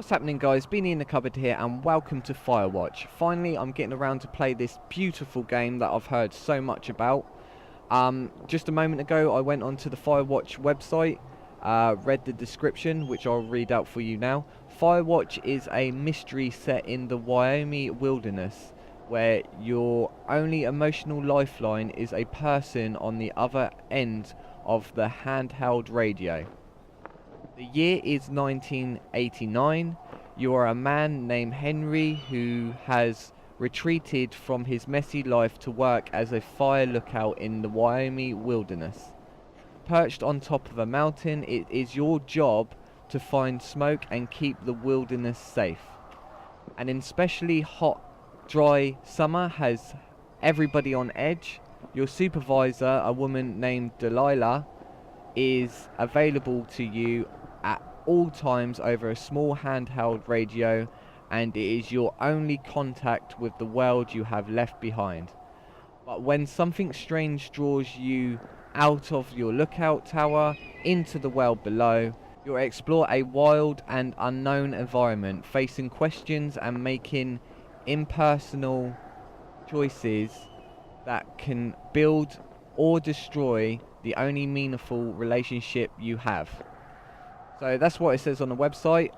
What's happening, guys? Beanie in the cupboard here, and welcome to Firewatch. Finally, I'm getting around to play this beautiful game that I've heard so much about. Just a moment ago, I went onto the Firewatch website, read the description, which I'll read out for you now. Firewatch is a mystery set in the Wyoming wilderness, where your only emotional lifeline is a person on the other end of the handheld radio. The year is 1989. You are a man named Henry who has retreated from his messy life to work as a fire lookout in the Wyoming wilderness. Perched on top of a mountain, it is your job to find smoke and keep the wilderness safe. An especially hot, dry summer has everybody on edge. Your supervisor, a woman named Delilah, is available to you at all times over a small handheld radio, and it is your only contact with the world you have left behind. But when something strange draws you out of your lookout tower into the world below, you'll explore a wild and unknown environment, facing questions and making impersonal choices that can build or destroy the only meaningful relationship you have. So that's what it says on the website.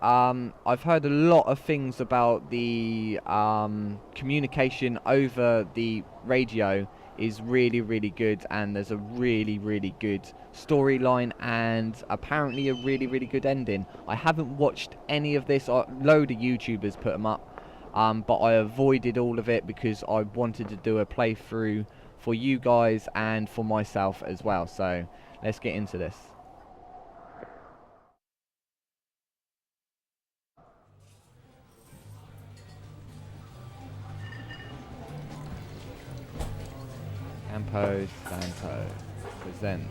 I've heard a lot of things about the communication over the radio is really good, and there's a really good storyline and apparently a really good ending. I haven't watched any of this. A load of YouTubers put them up, but I avoided all of it because I wanted to do a playthrough for you guys and for myself as well. So let's get into this. Campo Santo presents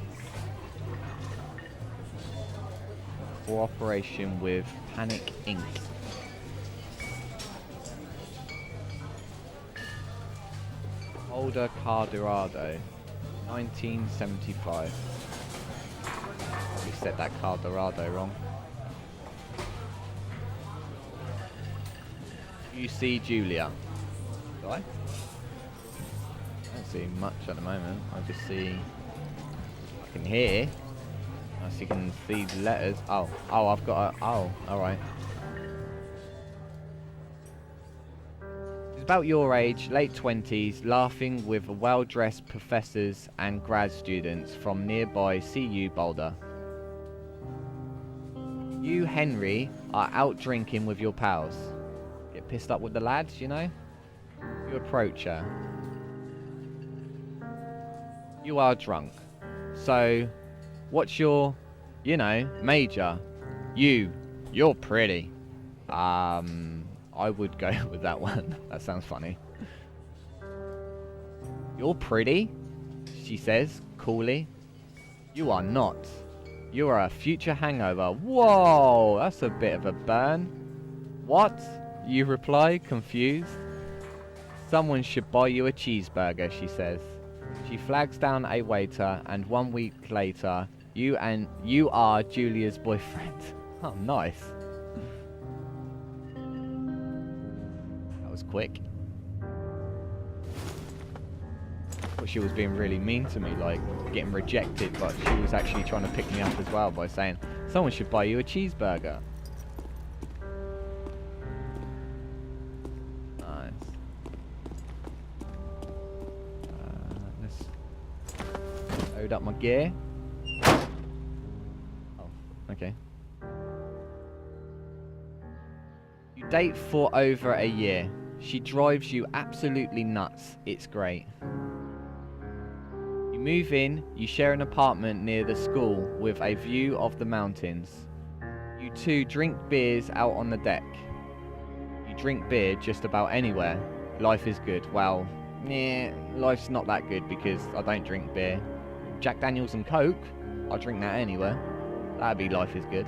cooperation with Panic Inc. Boulder, Colorado, 1975. We said that Colorado wrong. You see Julia. Do I? I don't see much at the moment. I just see, I can hear. Unless you can see the letters. Oh, I've got a, alright. She's about your age, late 20s, laughing with well-dressed professors and grad students from nearby CU Boulder. You, Henry, are out drinking with your pals. Get pissed up with the lads, you know? You approach her. You are drunk. So, what's your, major? You're pretty. I would go with that one. That sounds funny. You're pretty, she says, coolly. You are not. You are a future hangover. Whoa, that's a bit of a burn. What? You reply, confused. Someone should buy you a cheeseburger, she says. She flags down a waiter, and 1 week later, you are Julia's boyfriend. Oh, nice. That was quick. But she was being really mean to me, like getting rejected, but she was actually trying to pick me up as well by saying, someone should buy you a cheeseburger. Load up my gear. Oh, okay. You date for over a year. She drives you absolutely nuts. It's great. You move in, you share an apartment near the school with a view of the mountains. You two drink beers out on the deck. You drink beer just about anywhere. Life is good. Well, life's not that good because I don't drink beer. Jack Daniels and Coke, I'll drink that anywhere. That'd be life is good.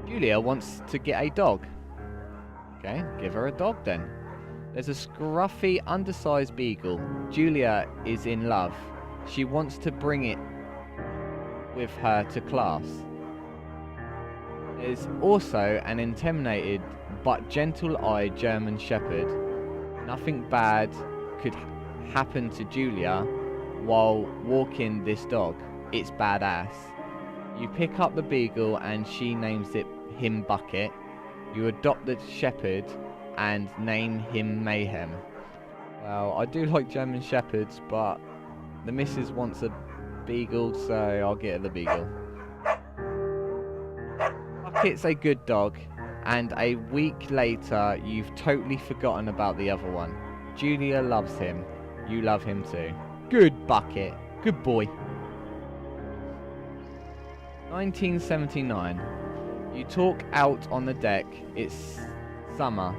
Julia wants to get a dog. Okay, give her a dog then. There's a scruffy, undersized beagle. Julia is in love. She wants to bring it with her to class. There's also an intimidated but gentle-eyed German Shepherd. Nothing bad could happen to Julia while walking this dog. It's badass. You pick up the beagle and she names him Bucket. You adopt the shepherd and name him Mayhem. Well, I do like German Shepherds, but the missus wants a beagle, so I'll get her the beagle. Bucket's a good dog, and a week later you've totally forgotten about the other one. Julia loves him. You love him too. Good Bucket. Good boy. 1979. You talk out on the deck. It's summer.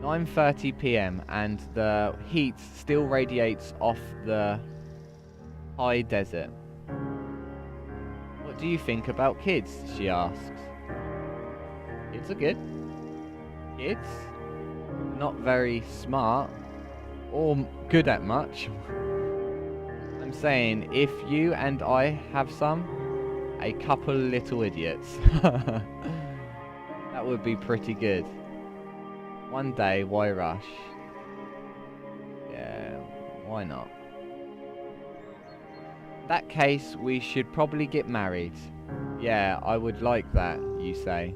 9:30 p.m. and the heat still radiates off the high desert. What do you think about kids? She asks. Kids are good. Kids? Not very smart or good at much. I'm saying if you and I have some, a couple little idiots. That would be pretty good. One day, why rush? Yeah, why not? In that case, we should probably get married. Yeah, I would like that, you say.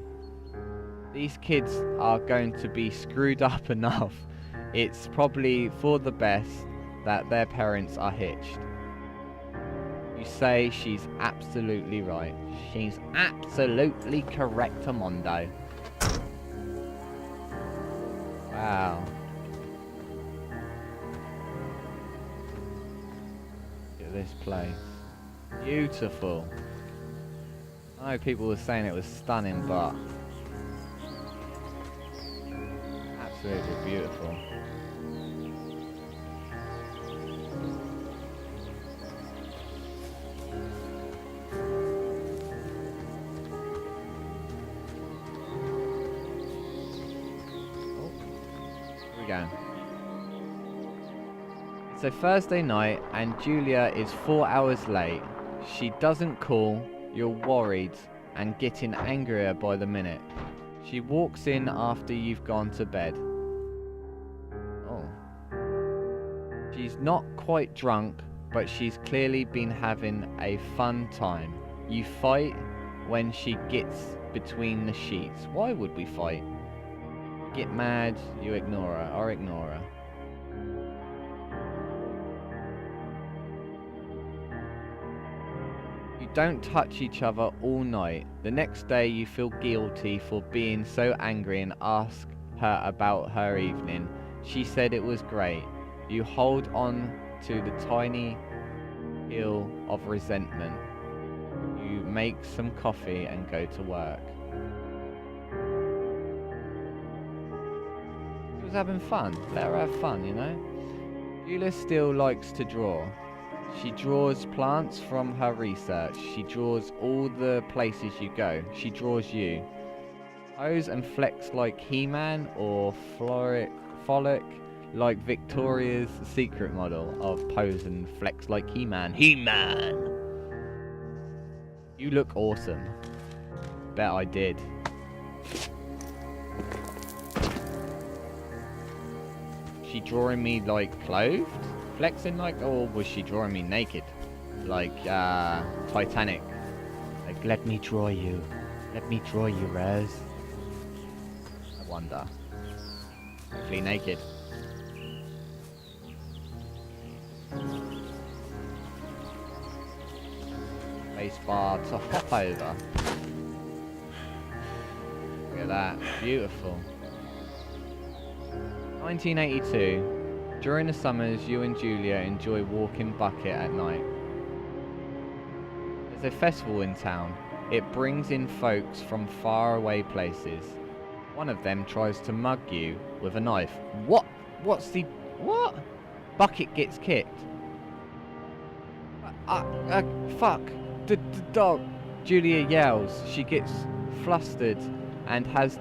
These kids are going to be screwed up enough. It's probably for the best that their parents are hitched. You say she's absolutely right. She's absolutely correct, Amondo. Wow. Look at this place. Beautiful. I know people were saying it was stunning, but absolutely beautiful. Go. It's a Thursday night and Julia is 4 hours late. She doesn't call, you're worried and getting angrier by the minute. She walks in after you've gone to bed. Oh. She's not quite drunk, but she's clearly been having a fun time. You fight when she gets between the sheets. Why would we fight? Get mad, you ignore her, or ignore her. You don't touch each other all night. The next day you feel guilty for being so angry and ask her about her evening. She said it was great. You hold on to the tiny hill of resentment. You make some coffee and go to work. Having fun. Let her have fun, you know. Julia still likes to draw. She draws plants from her research. She draws all the places you go. She draws you. Pose and flex like He-Man or frolic like Victoria's Secret model of pose and flex like He-Man. He-Man! You look awesome. Bet I did. She drawing me like clothed, flexing like, or was she drawing me naked, like Titanic? Like, let me draw you, Rose. I wonder. Hopefully naked. Spacebar to hop over. Look at that, beautiful. 1982. During the summers, you and Julia enjoy walking Bucket at night. There's a festival in town. It brings in folks from far away places. One of them tries to mug you with a knife. What? What? Bucket gets kicked. Fuck. The dog. Julia yells. She gets flustered and has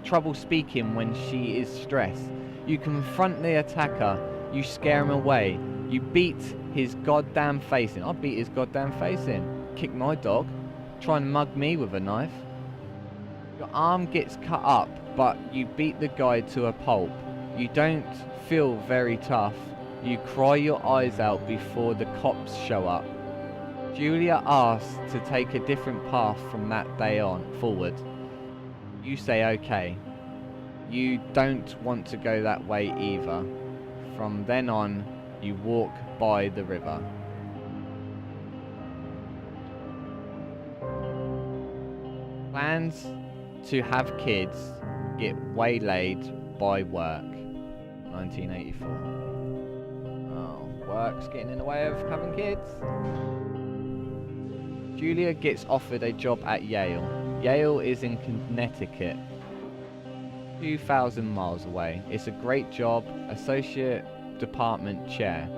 trouble speaking when she is stressed. You confront the attacker. You scare him away. You beat his goddamn face in. I beat his goddamn face in. Kick my dog. Try and mug me with a knife. Your arm gets cut up, but you beat the guy to a pulp. You don't feel very tough. You cry your eyes out before the cops show up. Julia asks to take a different path from that day on forward. You say okay. You don't want to go that way either. From then on, you walk by the river. Plans to have kids get waylaid by work. 1984. Oh, work's getting in the way of having kids. Julia gets offered a job at Yale. Yale is in Connecticut, 2,000 miles away. It's a great job, associate department chair.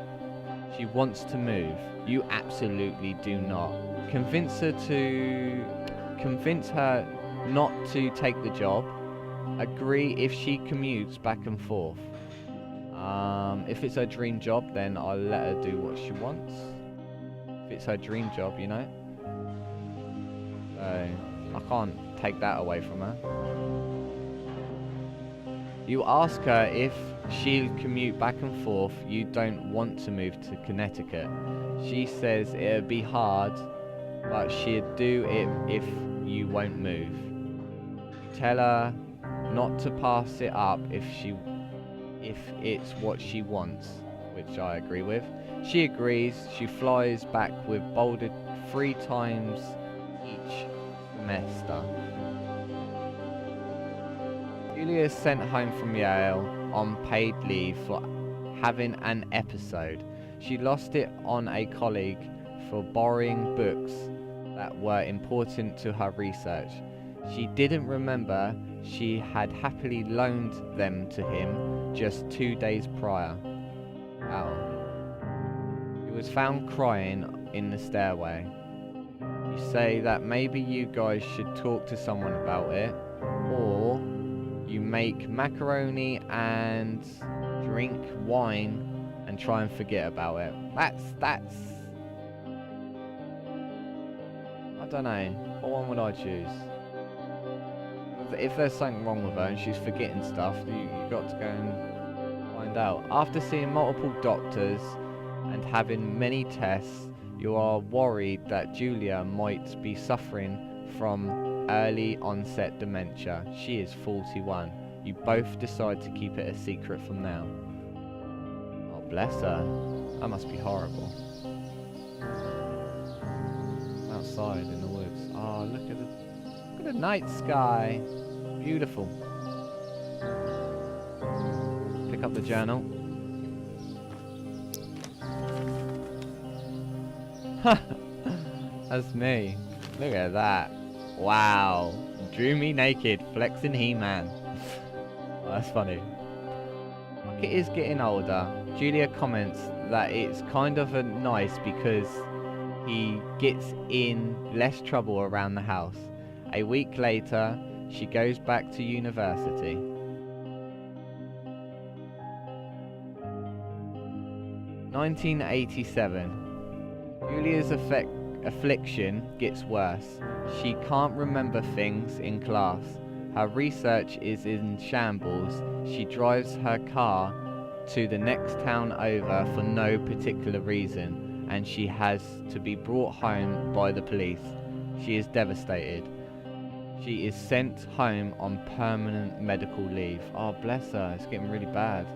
She wants to move. You absolutely do not. Convince her not to take the job. Agree if she commutes back and forth. If it's her dream job, then I'll let her do what she wants. If it's her dream job, you know. So I can't take that away from her. You ask her if she'll commute back and forth. You don't want to move to Connecticut. She says it'll be hard, but she'd do it if you won't move. You tell her not to pass it up if it's what she wants, which I agree with. She agrees. She flies back with bolded 3 times each semester. Julia is sent home from Yale on paid leave for having an episode. She lost it on a colleague for borrowing books that were important to her research. She didn't remember she had happily loaned them to him just 2 days prior. Wow. He was found crying in the stairway. You say that maybe you guys should talk to someone about it, or you make macaroni and drink wine and try and forget about it. That's I don't know. What one would I choose? If there's something wrong with her and she's forgetting stuff, you got to go and find out. After seeing multiple doctors and having many tests, you are worried that Julia might be suffering from early onset dementia. She is 41. You both decide to keep it a secret from now. Oh, bless her. That must be horrible. Outside in the woods. Oh, look at the night sky. Beautiful. Pick up the journal. That's me. Look at that. Wow. Drew me naked, flexing He-Man. Oh, that's funny. Rocket is getting older. Julia comments that it's kind of nice because he gets in less trouble around the house. A week later, she goes back to university. 1987. Julia's affliction gets worse. She can't remember things in class. Her research is in shambles. She drives her car to the next town over for no particular reason, and she has to be brought home by the police. She is devastated. She is sent home on permanent medical leave. Oh, bless her. It's getting really bad.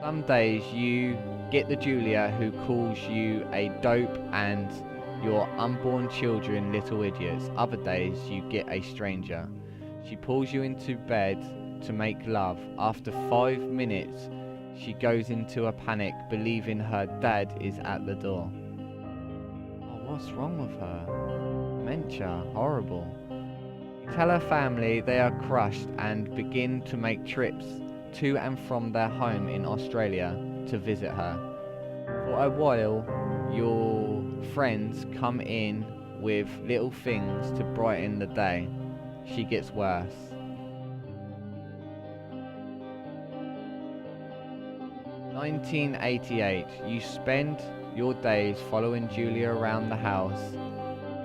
Some days you get the Julia who calls you a dope and your unborn children little idiots. Other days you get a stranger. She pulls you into bed to make love. After 5 minutes, she goes into a panic, believing her dad is at the door. Oh, what's wrong with her? Dementia. Horrible. You tell her family they are crushed and begin to make trips to and from their home in Australia to visit her. For a while, your friends come in with little things to brighten the day. She gets worse. (1988) You spend your days following Julia around the house.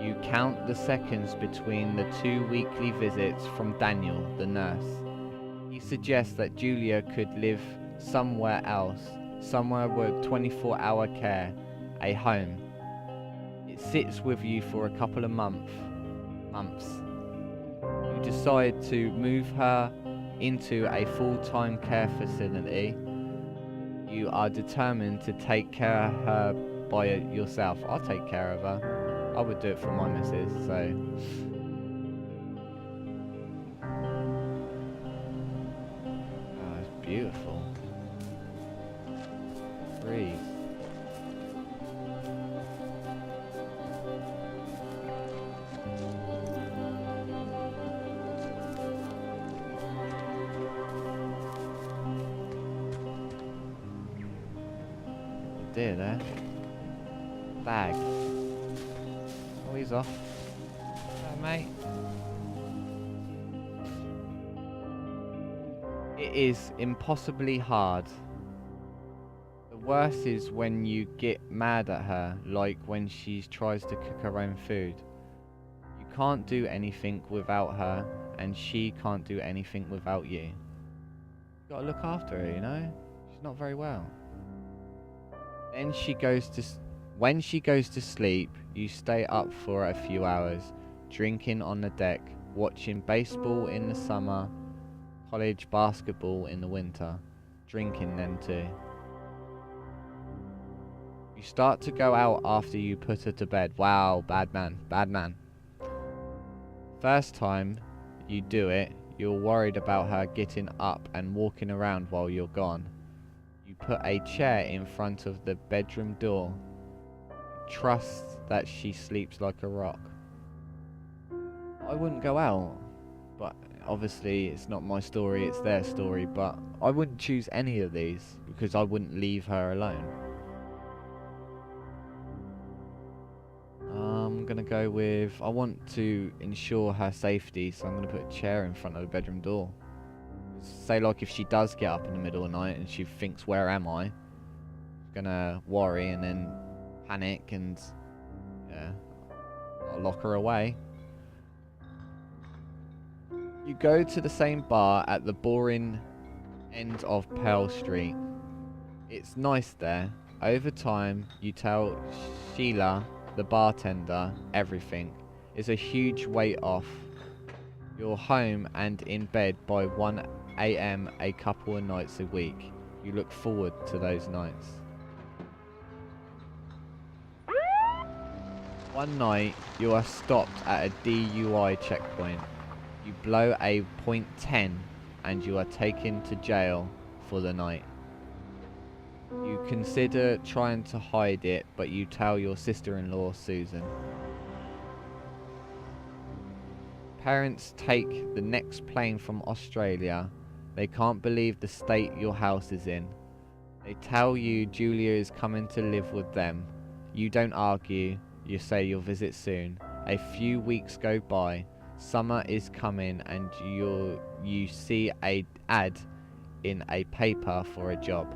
You count the seconds between the 2 weekly visits from Daniel, the nurse. He suggests that Julia could live somewhere else, somewhere with 24-hour care, a home. It sits with you for a couple of months. You decide to move her into a full-time care facility. You are determined to take care of her by yourself. I'll take care of her. I would do it for my missus, so... Oh, it's beautiful. Breathe. Dear there. Bag. Oh, he's off. Hello, mate. It is impossibly hard. The worst is when you get mad at her, like when she tries to cook her own food. You can't do anything without her, and she can't do anything without you. You gotta look after her, you know? She's not very well. Then when she goes to sleep, you stay up for a few hours, drinking on the deck, watching baseball in the summer, college basketball in the winter, drinking then too. You start to go out after you put her to bed. Wow, bad man, bad man. First time you do it, you're worried about her getting up and walking around while you're gone. You put a chair in front of the bedroom door. Trust that she sleeps like a rock. I wouldn't go out, but obviously it's not my story, it's their story, but I wouldn't choose any of these because I wouldn't leave her alone. I'm gonna go with, I want to ensure her safety, so I'm gonna put a chair in front of the bedroom door. Say like if she does get up in the middle of the night and she thinks, where am I? She's gonna worry and then panic and yeah, I'll lock her away. You go to the same bar at the boring end of Pearl Street. It's nice there. Over time, you tell Sheila, the bartender, everything. It's a huge weight off. You're home and in bed by 1 AM a couple of nights a week. You look forward to those nights. One night, you are stopped at a DUI checkpoint. You blow a .10 and you are taken to jail for the night. You consider trying to hide it, but you tell your sister-in-law, Susan. Parents take the next plane from Australia. They can't believe the state your house is in. They tell you Julia is coming to live with them. You don't argue. You say you'll visit soon. A few weeks go by. Summer is coming and you see a ad in a paper for a job.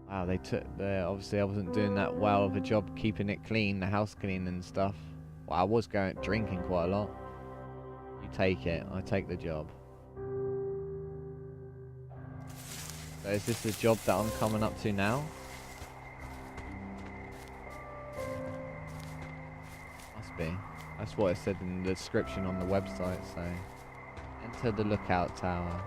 Wow, obviously I wasn't doing that well of a job keeping it clean, the house clean and stuff. Well, I was drinking quite a lot. You take it, I take the job. So is this the job that I'm coming up to now? Must be. That's what it said in the description on the website, so... Enter the lookout tower.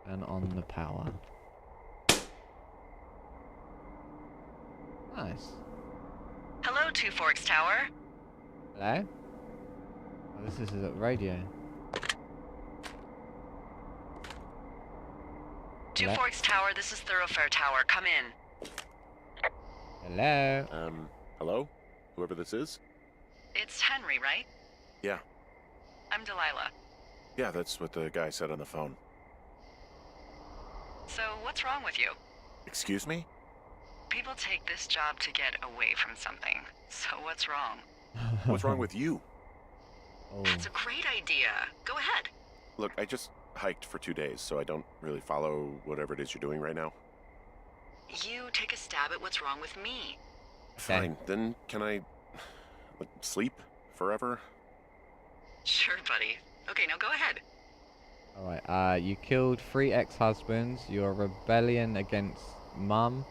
And on the power. Nice. Hello, Two Forks Tower. Hello? Oh, this is a radio. Two Hello? Forks Tower, this is Thoroughfare Tower. Come in. Hello? Hello? Whoever this is? It's Henry, right? Yeah. I'm Delilah. Yeah, that's what the guy said on the phone. So, what's wrong with you? Excuse me? People take this job to get away from something. So, what's wrong? What's wrong with you? Oh. That's a great idea. Go ahead. Look, I just hiked for 2 days, so I don't really follow whatever it is you're doing right now. You take a stab at what's wrong with me. Fine, then can I sleep forever? Sure, buddy. Okay, now go ahead. Alright, you killed 3 ex-husbands. You're a rebellion against Mum.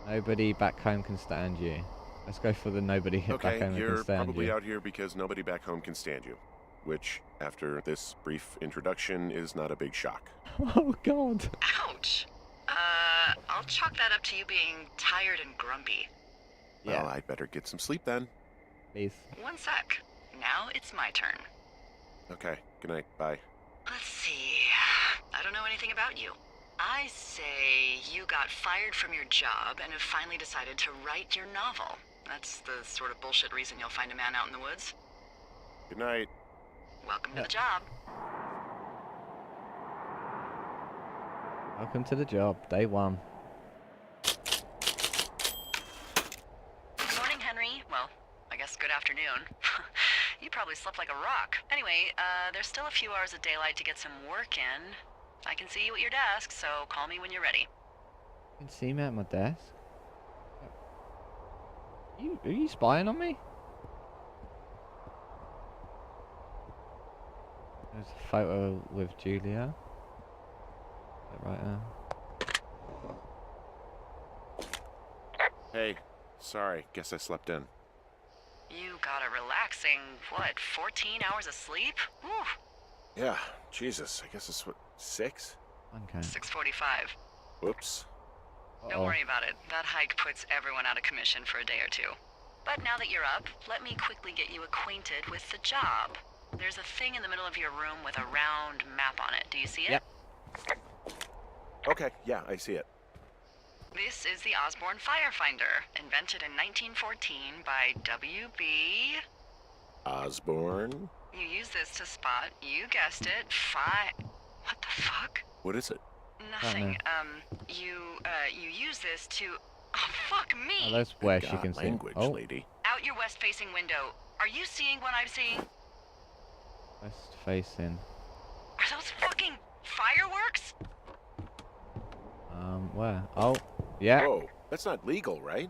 Nobody back home can stand you. Let's go for the nobody back Okay, home that can you're stand probably you. out here because nobody back home can stand you. Which, after this brief introduction, is not a big shock. Oh god. Ouch. I'll chalk that up to you being tired and grumpy. Yeah, Well, I'd better get some sleep then. please. One sec. Now it's my turn. Okay, good night, bye. Let's see. I don't know anything about you. I say you got fired from your job and have finally decided to write your novel. That's the sort of bullshit reason you'll find a man out in the woods. Good night. Welcome to the job. Welcome to the job, day 1. Good morning, Henry. Well, I guess good afternoon. You probably slept like a rock. Anyway, there's still a few hours of daylight to get some work in. I can see you at your desk, so call me when you're ready. You can see me at my desk. Are you spying on me? There's a photo with Julia. Right now. Hey, sorry, guess I slept in. You got a relaxing, 14 hours of sleep? Whew. Yeah, Jesus, I guess it's what, 6? Okay. 6:45. Whoops. Don't worry about it. That hike puts everyone out of commission for a day or two. But now that you're up, let me quickly get you acquainted with the job. There's a thing in the middle of your room with a round map on it. Do you see it? Yep. Okay, yeah, I see it. This is the Osborne Firefinder, invented in 1914 by W.B. Osborne? You use this to spot, you guessed it, What the fuck? What is it? Nothing. You use this to... Oh, fuck Oh, me! that's where she God, can see. language, Oh, lady. Out your west-facing window. Are you seeing what I'm seeing? west facing. Are those fucking fireworks? Where? Oh, yeah. Whoa, that's not legal, right?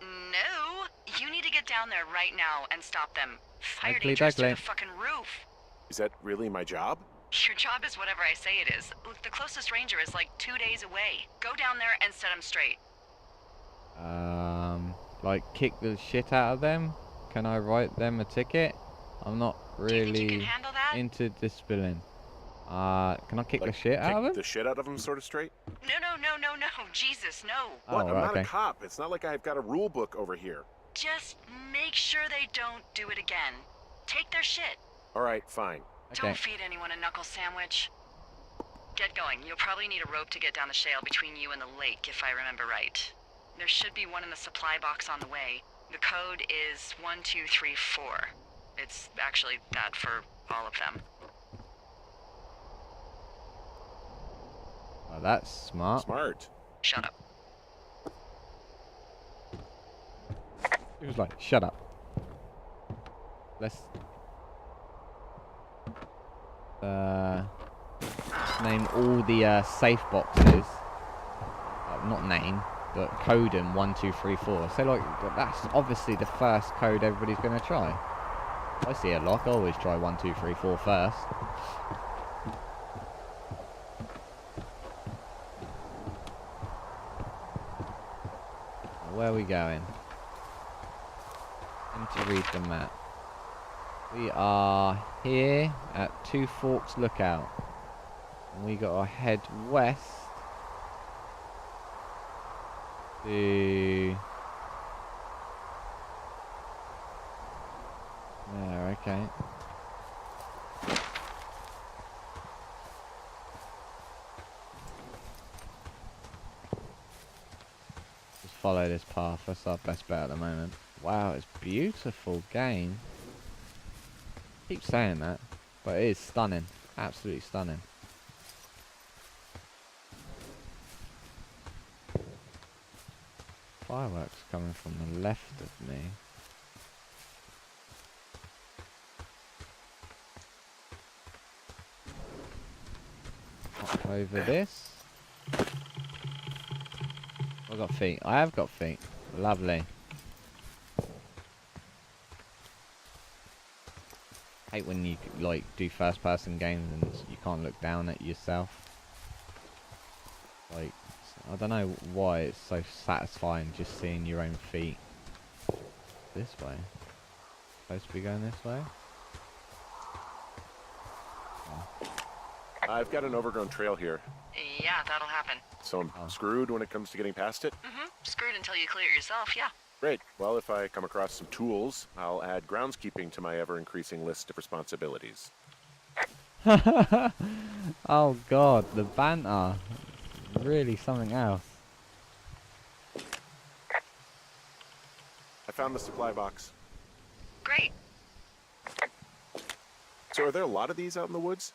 No. You need to get down there right now and stop them. Fire Ugly dangerous to duckling. the fucking roof. Is that really my job? Your job is whatever I say it is. Look, the closest ranger is like 2 days away. Go down there and set them straight. Like kick the shit out of them? Can I write them a ticket? I'm not Do you think you can really handle that? into discipline. Can I kick the Like, shit out of kick them? the shit out of them sort of straight? No. Jesus, no. Oh, What? I'm right, not okay. a cop. It's not like I've got a rule book over here. Just make sure they don't do it again. Take their shit. All right, fine. Okay. Don't feed anyone a knuckle sandwich. Get going. You'll probably need a rope to get down the shale between you and the lake, if I remember right. There should be one in the supply box on the way. The code is 1234. It's actually that for all of them. Oh, that's smart. Smart. Shut up. He was like, shut up. Let's name all the safe boxes. Not name, but code them 1, 2, 3, 4. So like that's obviously the first code everybody's gonna try. If I see a lock, I always try 1, 2, 3, 4 first. Where are we going? I need to read the map. We are here at Two Forks Lookout. And we gotta head west to... There, okay. Just follow this path, that's our best bet at the moment. Wow, it's beautiful game. Keep saying that. But it is stunning. Absolutely stunning. Fireworks coming from the left of me. Hop over this. I've got feet. I have got feet. Lovely. Hate when you like do first person games and you can't look down at yourself. Like, I don't know why it's so satisfying just seeing your own feet. This way. Supposed to be going this way? Oh. I've got an overgrown trail here, Yeah, that'll happen. so I'm Oh. screwed when it comes to getting past it. Screwed until you clear it yourself, yeah. Great. Well, if I come across some tools, I'll add groundskeeping to my ever-increasing list of responsibilities. Oh god, the banter. Really something else. I found the supply box. Great. So are there a lot of these out in the woods?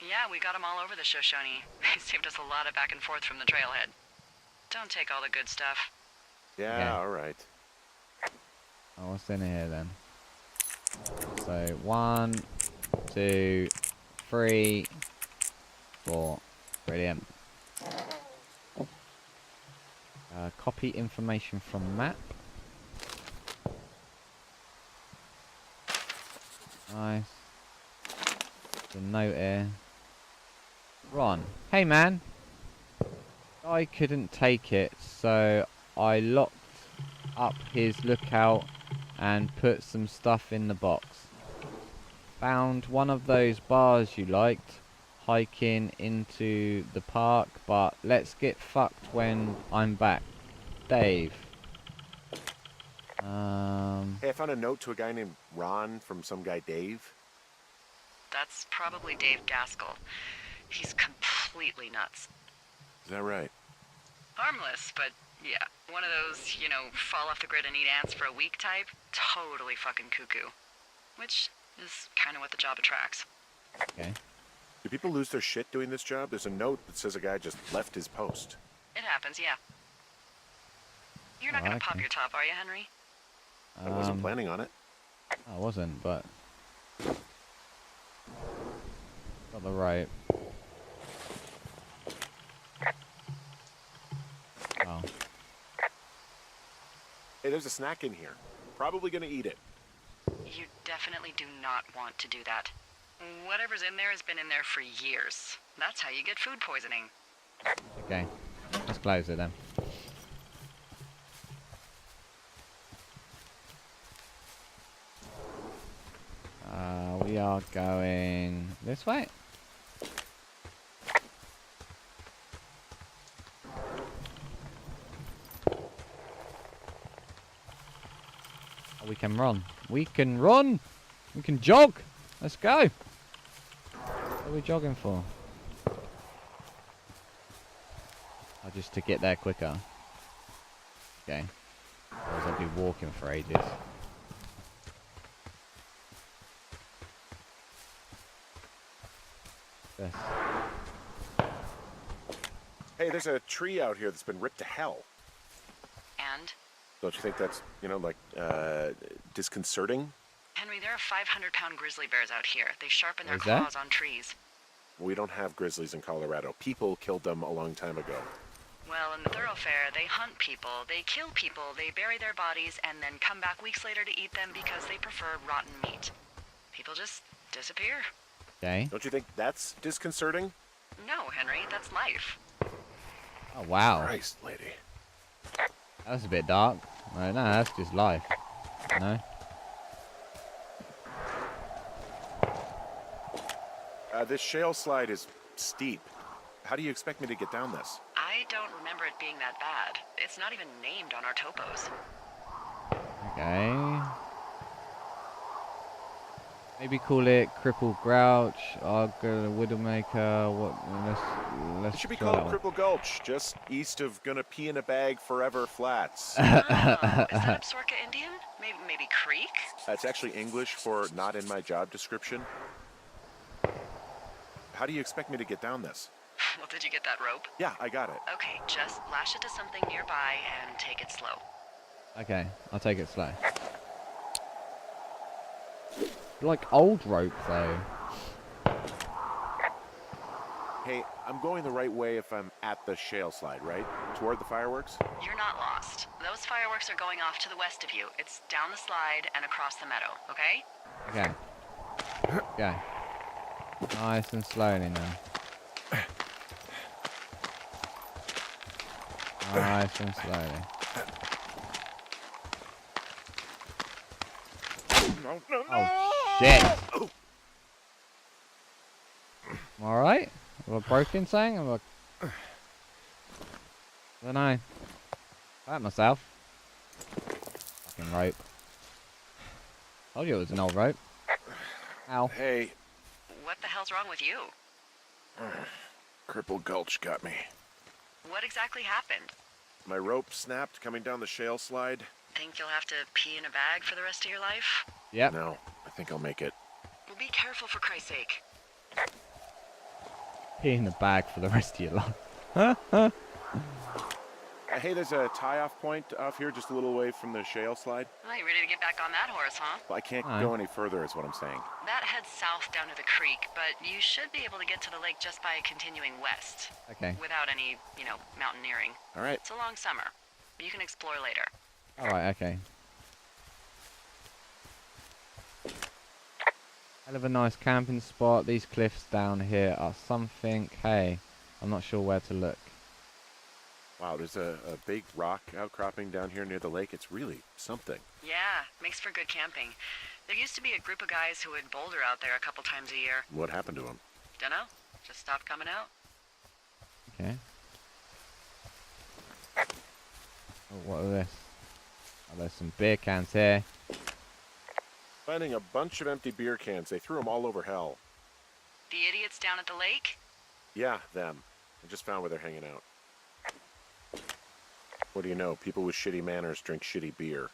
Yeah, we got them all over the Shoshone. They saved us a lot of back and forth from the trailhead. Don't take all the good stuff. Yeah, Okay. all right. Oh, what's in here then? So 1, 2, 3, 4. Brilliant. Copy information from map. Nice. The note here. Ron. Hey man. I couldn't take it, so I locked up his lookout and put some stuff in the box. Found one of those bars you liked, hiking into the park, but let's get fucked when I'm back. Dave. Hey, I found a note to a guy named Ron from some guy Dave. That's probably Dave Gaskell. He's completely nuts. Is that right? Harmless, but yeah. One of those, you know, fall off the grid and eat ants for a week type. Totally fucking cuckoo. Which is kind of what the job attracts. Okay. Do people lose their shit doing this job? There's a note that says a guy just left his post. It happens, yeah. You're not gonna pop Okay. your top, are you, Henry? I wasn't planning on it. I wasn't, but got the rope. Oh. Hey, there's a snack in here. Probably gonna eat it. You definitely do not want to do that. Whatever's in there has been in there for years. That's how you get food poisoning. Okay. Let's close it then. We are going this way. Oh, we can run. We can run. We can jog. Let's go. What are we jogging for? Oh, just to get there quicker. Okay. Otherwise I'll be walking for ages. This. Hey, there's a tree out here that's been ripped to hell. And, Don't you think that's, disconcerting? Henry, there are 500-pound grizzly bears out here. They sharpen their Is that? claws on trees. We don't have grizzlies in Colorado. People killed them a long time ago. Well, in the thoroughfare, they hunt people, they kill people, they bury their bodies, and then come back weeks later to eat them because they prefer rotten meat. People just disappear. Okay. Don't you think that's disconcerting? No, Henry, that's life. Oh wow. Christ, lady. That's a bit dark. No, that's just life. No. This shale slide is steep. How do you expect me to get down this? I don't remember it being that bad. It's not even named on our topos. Okay. Maybe call it Cripple Grouch, Widowmaker. Let's It should be try called that Cripple Gulch, just east of Gonna Pee in a Bag Forever Flats. Oh, is that Absaroka Indian? Maybe Creek? That's actually English for not in my job description. How do you expect me to get down this? Well, did you get that rope? Yeah, I got it. Okay, just lash it to something nearby and take it slow. Okay, I'll take it slow. Like old rope, though. Hey, I'm going the right way if I'm at the shale slide, right? Toward the fireworks? You're not lost. Those fireworks are going off to the west of you. It's down the slide and across the meadow, okay? Okay. Okay. Nice and slowly now. Nice and slowly. Oh, shit! Alright? Have I broken something? Have I don't know. Hurt myself. Fucking rope. Told you it was an old rope. Ow. Hey, What the hell's wrong with you? Crippled Gulch got me. What exactly happened? My rope snapped coming down the shale slide. Think you'll have to pee in a bag for the rest of your life? Yep. No, I think I'll make it. Well, be careful for Christ's sake. Pee in the bag for the rest of your life. Hey, there's a tie-off point off here just a little away from the shale slide. Well, you ready to get back on that horse, huh? Well, I can't Aye. go any further is what I'm saying. That heads south down to the creek, but you should be able to get to the lake just by continuing west. Okay. Without any, mountaineering. All right. It's a long summer. You can explore later. Alright, okay. Hell of a nice camping spot. These cliffs down here are something. Hey, I'm not sure where to look. Wow, there's a big rock outcropping down here near the lake. It's really something. Yeah, makes for good camping. There used to be a group of guys who would boulder out there a couple times a year. What happened to him? Dunno, just stopped coming out. Okay. Oh, what are this? Oh, there's some beer cans here. Finding a bunch of empty beer cans. They threw them all over hell. The idiots down at the lake? Yeah, them. I just found where they're hanging out. What do you know? People with shitty manners drink shitty beer.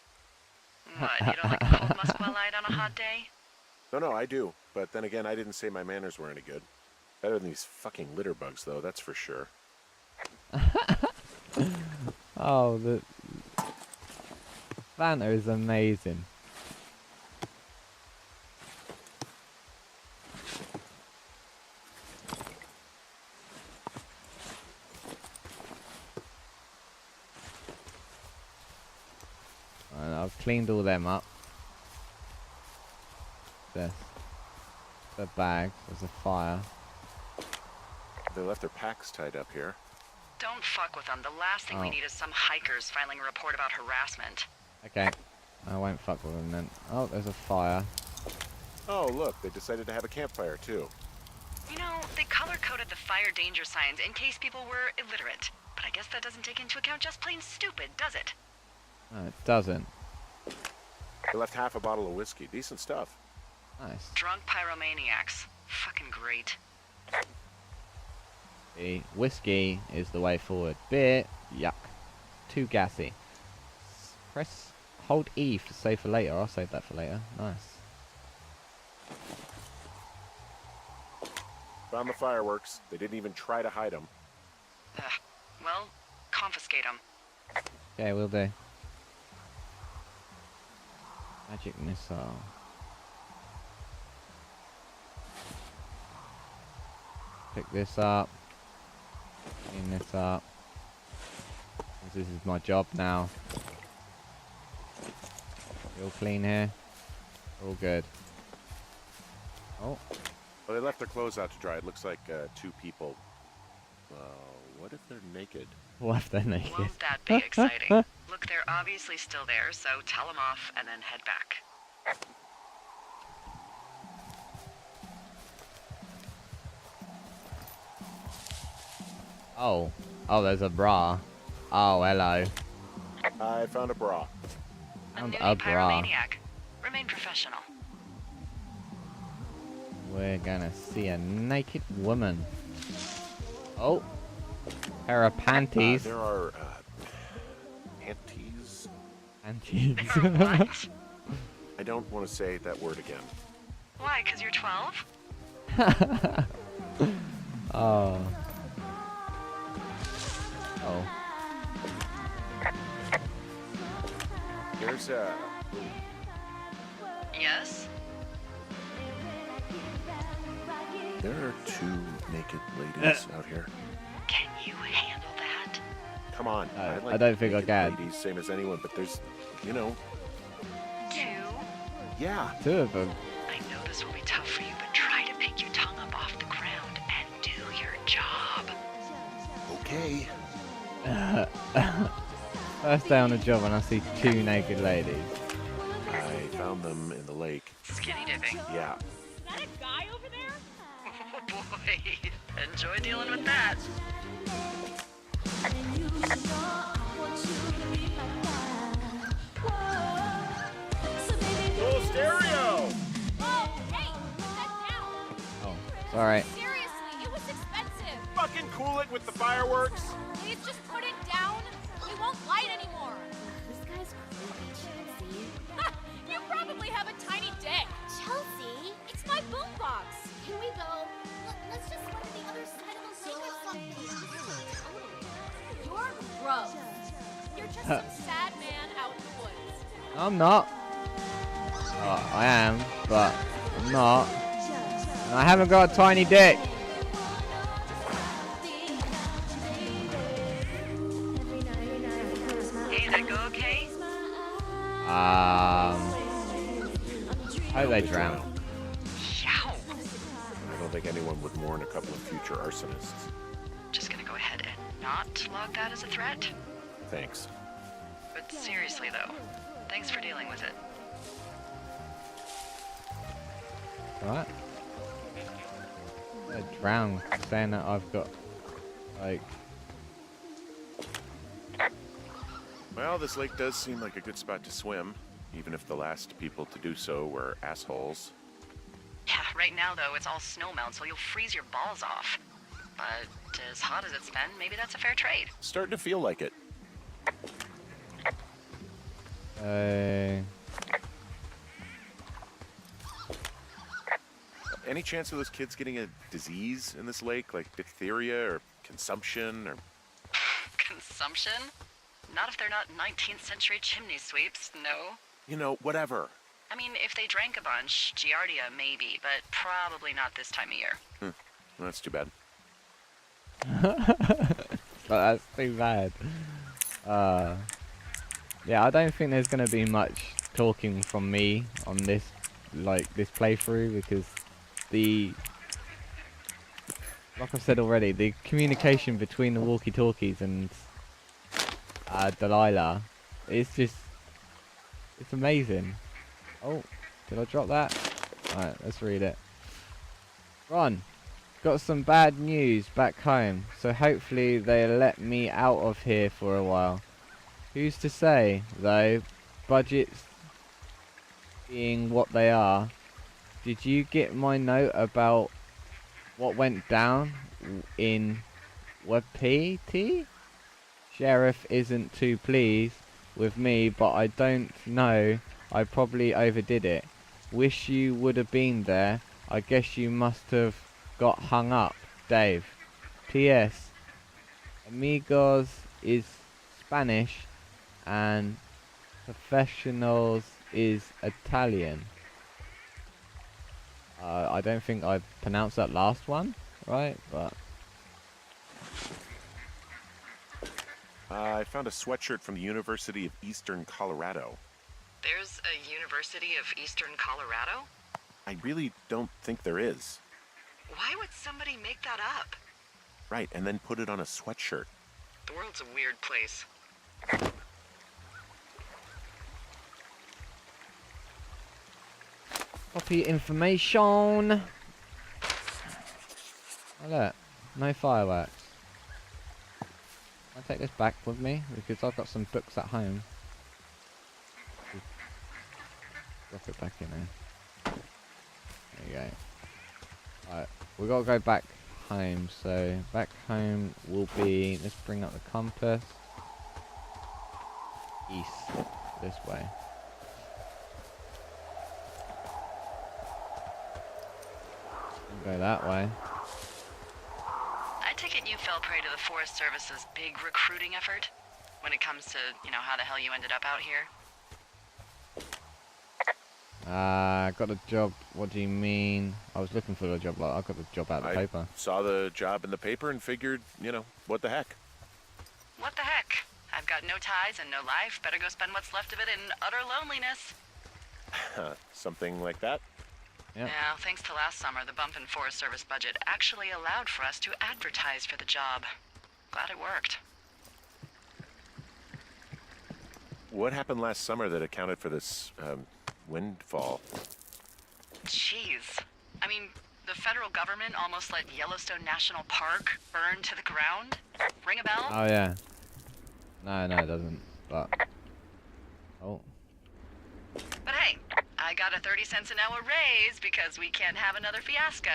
What, you don't like a cold Musquat Light on a hot day? No, I do. But then again, I didn't say my manners were any good. Better than these fucking litter bugs, though, that's for sure. Oh, the banter is amazing. And I've cleaned all them up. This. The bags. There's a fire. They left their packs tied up here. Don't fuck with them. The last thing we Oh. need is some hikers filing a report about harassment. Okay. I won't fuck with them then. Oh, there's a fire. Oh, look, they decided to have a campfire, too. You know, they color-coded the fire danger signs in case people were illiterate. But I guess that doesn't take into account just plain stupid, does it? No, it doesn't. They left half a bottle of whiskey. Decent stuff. Nice. Drunk pyromaniacs. Fucking great. The whiskey is the way forward. Beer, yuck. Too gassy. Press, hold E for save for later. I'll save that for later. Nice. Found the fireworks. They didn't even try to hide them. Well, confiscate them. Okay, we'll do. Magic missile. Pick this up. Clean this up. This is my job now. You all clean here? All good. Oh, Well, they left their clothes out to dry. It looks like 2 people. What if they're naked? what if they're naked? Won't that be exciting? Look, they're obviously still there, so tell them off and then head back. Oh. Oh, there's a bra. Oh, hello. I found a bra. A Found nudie a bra. pyromaniac. Remain professional. We're gonna see a naked woman. Oh. Pair of panties. There are panties. Panties. What? I don't want to say that word again. Why, 'cause you're 12? Oh. Oh. There's Yes? there are two naked ladies out here. Can you handle that? Come on. I don't think I naked can. ladies, same as anyone, but there's, you know, 2? yeah. 2 of them. I know this will be tough for you, but try to pick your tongue up off the ground and do your job. Okay. First day on the job and I see 2 naked ladies. I found them in the lake. Skinny dipping. Yeah. Is that a guy over there? Oh boy. Enjoy dealing with that. Full stereo! Oh, hey, put that down. Oh, sorry. Seriously, it was expensive. Fucking cool it with the fireworks. Please just put it down. We won't light anymore. This guy's creepy, Chelsea. You probably have a tiny dick. Chelsea, it's my boombox. Can we go? Let's just go to the other side of the lake or something. You're gross. You're just some sad man out in the woods. I'm not. Oh, I am, but I'm not. And I haven't got a tiny dick. Hey, that go okay? Hope they drown. Yow. I don't think anyone would warn a couple of future arsonists. Just gonna go ahead and not log that as a threat. Thanks. But seriously though, thanks for dealing with it. Alright. They drown, saying that I've got, like... Well, this lake does seem like a good spot to swim, even if the last people to do so were assholes. Yeah, right now though, it's all snowmelt, so you'll freeze your balls off. But as hot as it's been, maybe that's a fair trade. Starting to feel like it. Any chance of those kids getting a disease in this lake, like diphtheria or consumption or... Consumption? Not if they're not 19th century chimney sweeps, no. You know, whatever. I mean, if they drank a bunch, Giardia maybe, but probably not this time of year. Well, that's too bad. But that's too bad. Yeah, I don't think there's going to be much talking from me on this, like, this playthrough, because like I've said already, the communication between the walkie-talkies and Delilah, it's amazing. Oh, did I drop that? Alright, let's read it. Ron, got some bad news back home, so hopefully they'll let me out of here for a while. Who's to say, though, budgets being what they are. Did you get my note about what went down in Wapiti? Sheriff isn't too pleased with me, but I don't know, I probably overdid it. Wish you would have been there. I guess you must have got hung up, Dave. P.S. Amigos is Spanish and professionals is Italian. I don't think I pronounced that last one right, but... I found a sweatshirt from the University of Eastern Colorado. There's a University of Eastern Colorado? I really don't think there is. Why would somebody make that up? Right, and then put it on a sweatshirt. The world's a weird place. Copy information. Oh look, no fireworks. I'll take this back with me because I've got some books at home. Drop it back in there. There you go. Alright, we gotta go back home, so back home will be, let's bring up the compass. East, this way. Go that way. Take it you fell prey to the Forest Service's big recruiting effort? When it comes to, how the hell you ended up out here? Got a job. What do you mean? I was looking for the job. Like, I got the job out of the paper. Saw the job in the paper and figured, what the heck. What the heck? I've got no ties and no life. Better go spend what's left of it in utter loneliness. Something like that? Yeah. Yeah, thanks to last summer, the bump in Forest Service budget actually allowed for us to advertise for the job. Glad it worked. What happened last summer that accounted for this, windfall? Jeez. I mean, the federal government almost let Yellowstone National Park burn to the ground? Ring a bell? Oh, yeah. No, it doesn't. But... Oh. But hey, I got a 30 cents an hour raise because we can't have another fiasco.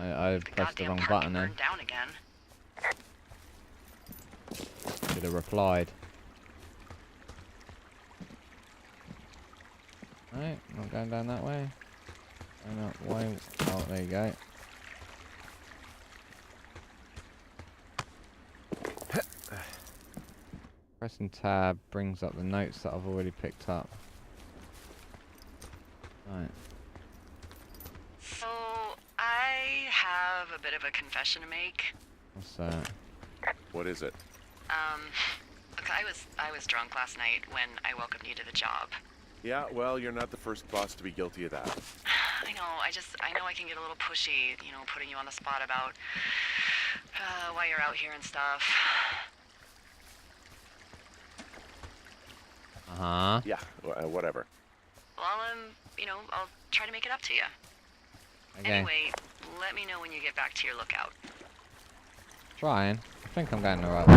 I pressed the goddamn wrong park button burned then. down again. Should have replied. Right, not going down that way. Going that way. Oh, there you go. Pressing tab brings up the notes that I've already picked up. Right. So, I have a bit of a confession to make. What's that? What is it? Look, I was drunk last night when I welcomed you to the job. Yeah, well, you're not the first boss to be guilty of that. I know, I know I can get a little pushy, putting you on the spot about why you're out here and stuff. Uh-huh. Yeah, whatever. Well, I'll try to make it up to you. Okay. Anyway, let me know when you get back to your lookout. Trying. I think I'm going the right way.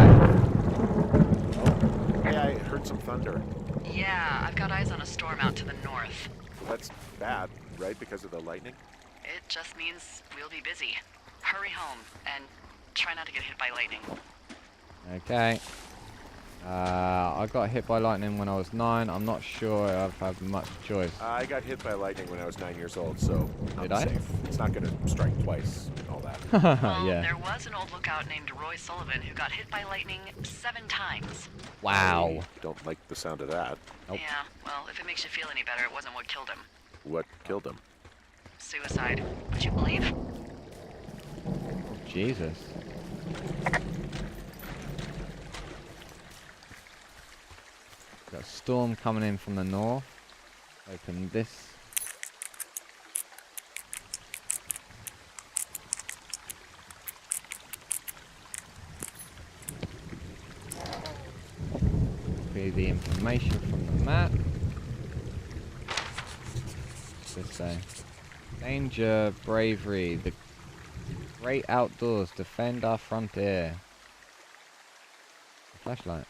Oh, hey, I heard some thunder. Yeah, I've got eyes on a storm out to the north. Well, that's bad, right? Because of the lightning? It just means we'll be busy. Hurry home, and try not to get hit by lightning. Okay. I got hit by lightning when I was 9. I'm not sure I've had much choice. I got hit by lightning when I was 9 years old, so I'm Did I? safe. It's not going to strike twice and all that. Well, Yeah. there was an old lookout named Roy Sullivan who got hit by lightning 7 times. Wow. I don't like the sound of that. Nope. Yeah, well, if it makes you feel any better, it wasn't what killed him. What killed him? Suicide. Would you believe? Jesus. Got a storm coming in from the north. Open this. Copy the information from the map. What's this say? Danger, bravery, the great outdoors, defend our frontier. Flashlight.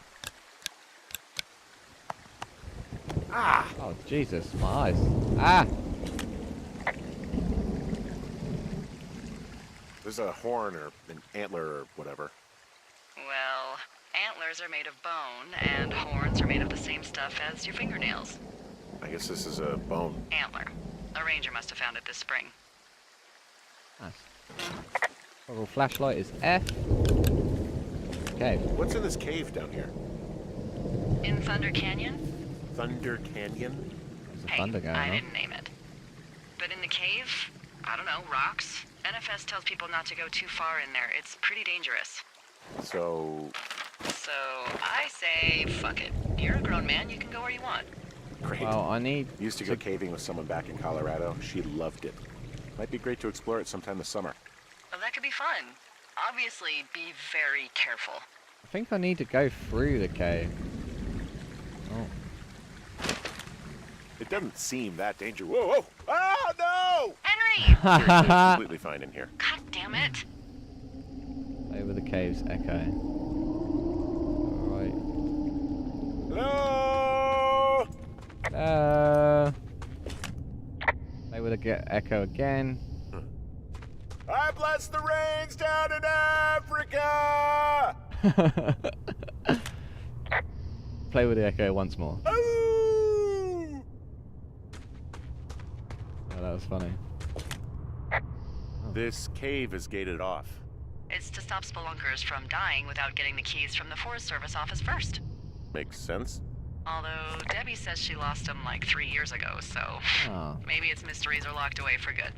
Ah! Oh, Jesus, my eyes. Ah! There's a horn or an antler or whatever. Well, antlers are made of bone, and horns are made of the same stuff as your fingernails. I guess this is a bone. Antler. A ranger must have found it this spring. Nice. Toggle flashlight is F. Okay. What's in this cave down here? In Thunder Canyon? Thunder Canyon? There's a Hey, thunder going I on. didn't name it. But in the cave, I don't know, rocks? NFS tells people not to go too far in there. It's pretty dangerous. So, So, I say, fuck it. You're a grown man, you can go where you want. great. Well, I need Used to go caving with someone back in Colorado. She loved it. Might be great to explore it sometime this summer. Well, that could be fun. Obviously, be very careful. I think I need to go through the cave. Oh. It doesn't seem that dangerous. Whoa, whoa! Ah, no! Henry! Seriously, completely fine in here. God damn it. Over the caves echo. Alright. Hello! Play with the echo again. I bless the rains down in Africa! Play with the echo once more. Ooh! Oh, that was funny. This cave is gated off. It's to stop spelunkers from dying without getting the keys from the Forest Service office first. Makes sense. Although Debbie says she lost them like 3 years ago, so Oh. maybe its mysteries are locked away for good.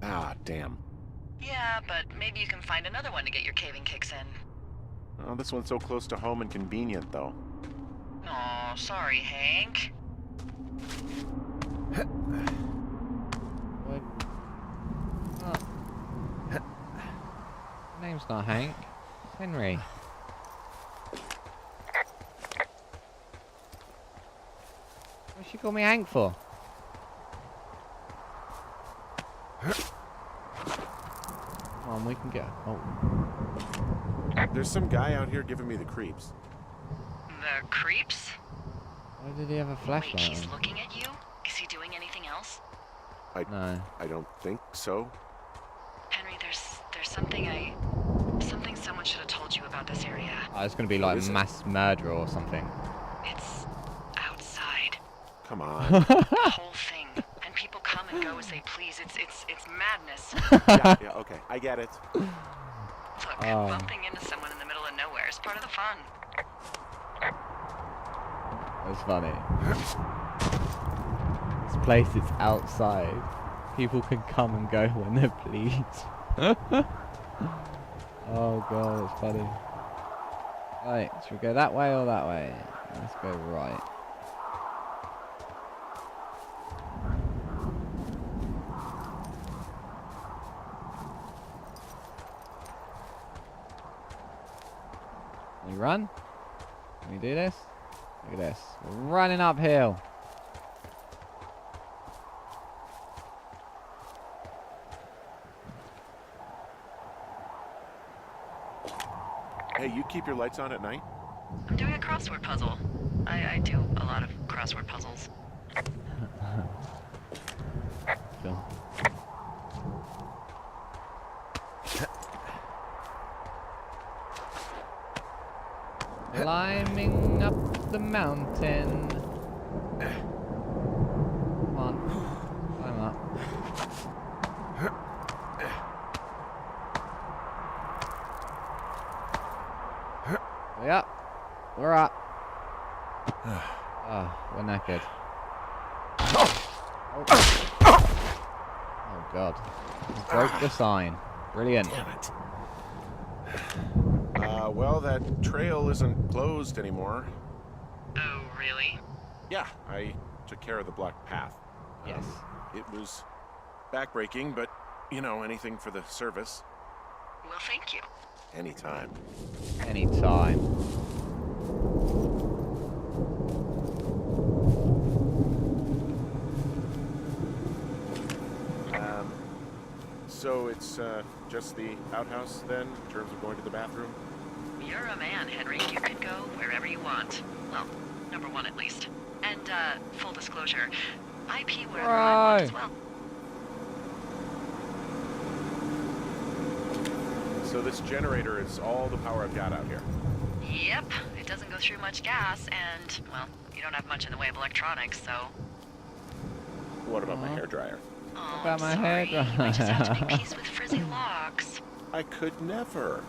Ah, damn. Yeah, but maybe you can find another one to get your caving kicks in. Oh, this one's so close to home and convenient, though. Aw, sorry, Hank. What? Oh. Name's not Hank. It's Henry. What'd she call me Hank for? Come on, we can get. Oh. There's some guy out here giving me the creeps. The creeps? Why did he have a Wait, flashlight he's on? looking at you? Is he doing anything else? No. I don't think so. Henry, there's something something someone should have told you about this area. Oh, it's gonna be What like is it? mass murder or something. It's outside. Come on. The whole thing. And people come and go as they please. It's madness. Yeah, okay. I get it. Look, Oh. bumping into someone in the middle of nowhere is part of the fun. That's funny. This place is outside. People can come and go when they please. Oh god, it's funny. Right, should we go that way or that way? Let's go right. Can we run? Can we do this? Look at this. We're running uphill. Hey, you keep your lights on at night? I'm doing a crossword puzzle. I do a lot of crossword puzzles. Cool. Climbing up the mountain. Come on. Climb up. We up. We're up. Oh, we're knackered. Oh god. We broke the sign. Brilliant. Damn it. Well, that trail isn't closed anymore. Oh, really? Yeah, I took care of the blocked path. Yes. It was backbreaking, but, you know, anything for the service. Well, thank you. Anytime. Anytime. So it's just the outhouse then, in terms of going to the bathroom? You're a man, Henry. You can go wherever you want. Well, number one at least. And, full disclosure, I pee wherever I want as well. So this generator is all the power I've got out here. Yep, it doesn't go through much gas, and, well, you don't have much in the way of electronics, so... What about my hairdryer? Oh, About my I'm sorry. hair You might just have to make peace with frizzy locks. I could never.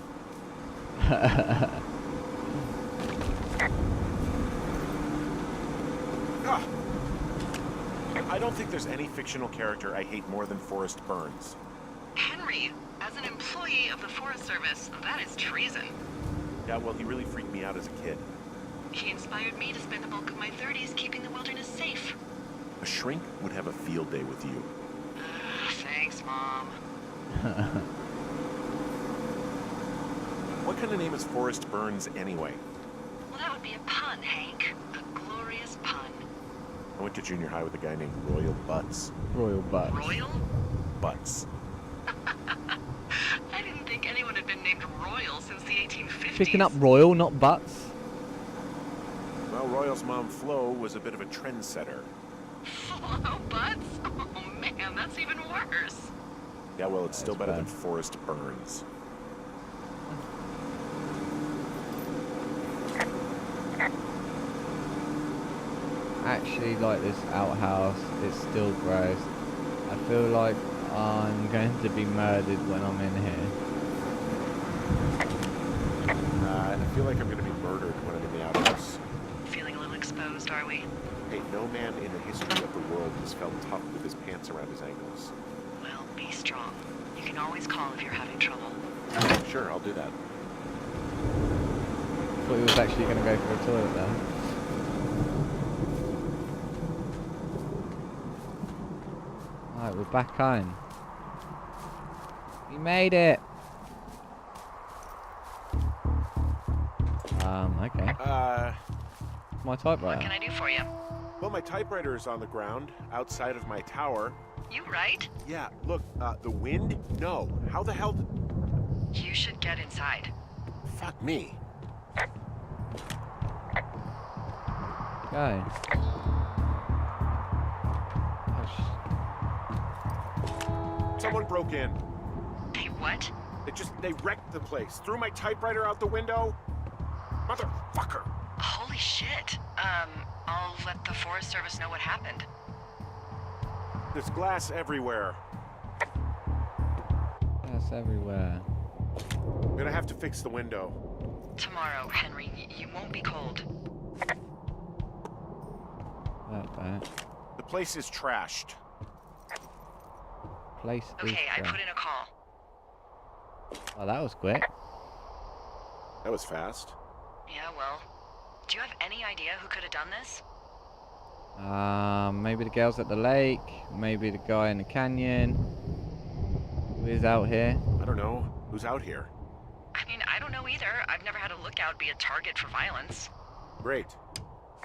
Ah. I don't think there's any fictional character I hate more than Forrest Burns. Henry, as an employee of the Forest Service, that is treason. Yeah, well, he really freaked me out as a kid. He inspired me to spend the bulk of my 30s keeping the wilderness safe. A shrink would have a field day with you. Thanks, Mom. What kind of name is Forrest Burns anyway? Well, that would be a pun, Hank. A glorious pun. I went to junior high with a guy named Royal Butts. Royal Butts. Royal? Butts. I didn't think anyone had been named Royal since the 1850s. Picking up Royal, not Butts. Well, Royal's mom, Flo, was a bit of a trendsetter. Flo Butts? Oh man, that's even worse. Yeah, well, it's still better bad. than Forrest Burns. Actually, like this outhouse, it's still gross. I feel like I'm going to be murdered when I'm in here. grab his ankles. Well, be strong. You can always call if you're having trouble. Sure, I'll do that. Thought he was actually going to go for a toilet there. Alright, we're back home. We made it! Okay. My What typewriter. can I do for you? Well, my typewriter is on the ground outside of my tower. You right? Yeah, look, the wind? No. How the hell You should get inside. Fuck me. Go. Someone broke in. Hey, what? They wrecked the place. Threw my typewriter out the window. Motherfucker. Holy shit. I'll let the Forest Service know what happened. There's glass everywhere. That's everywhere. I'm gonna have to fix the window. Tomorrow, Henry, you won't be cold. That The place is trashed. place is Okay, I trash. put in a call. Oh, that was quick. That was fast. Yeah, well, do you have any idea who could have done this? Maybe the girls at the lake. Maybe the guy in the canyon. Who is out here? I don't know. Who's out here? I mean, I don't know either. I've never had a lookout be a target for violence. Great.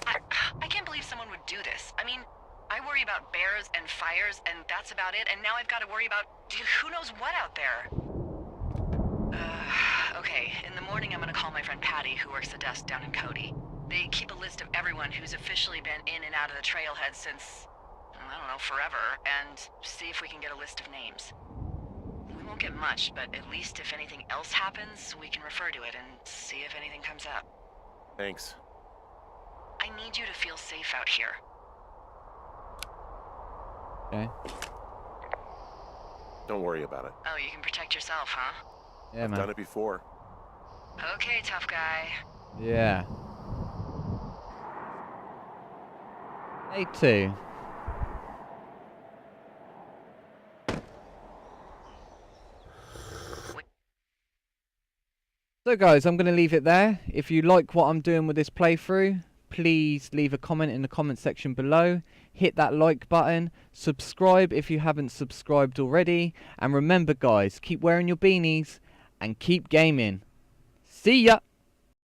I can't believe someone would do this. I mean, I worry about bears and fires, and that's about it, and now I've got to worry about who knows what out there. Okay, in the morning I'm gonna call my friend Patty, who works the desk down in Cody. They keep a list of everyone who's officially been in and out of the trailhead since, I don't know, forever, and see if we can get a list of names. We won't get much, but at least if anything else happens, we can refer to it and see if anything comes up. Thanks. I need you to feel safe out here. Okay. Don't worry about it. Oh, you can protect yourself, huh? Yeah, I've man. done it before. Okay, tough guy. Yeah. Day 2. So guys, I'm going to leave it there. If you like what I'm doing with this playthrough, please leave a comment in the comment section below. Hit that like button. Subscribe if you haven't subscribed already. And remember guys, keep wearing your beanies and keep gaming. See ya!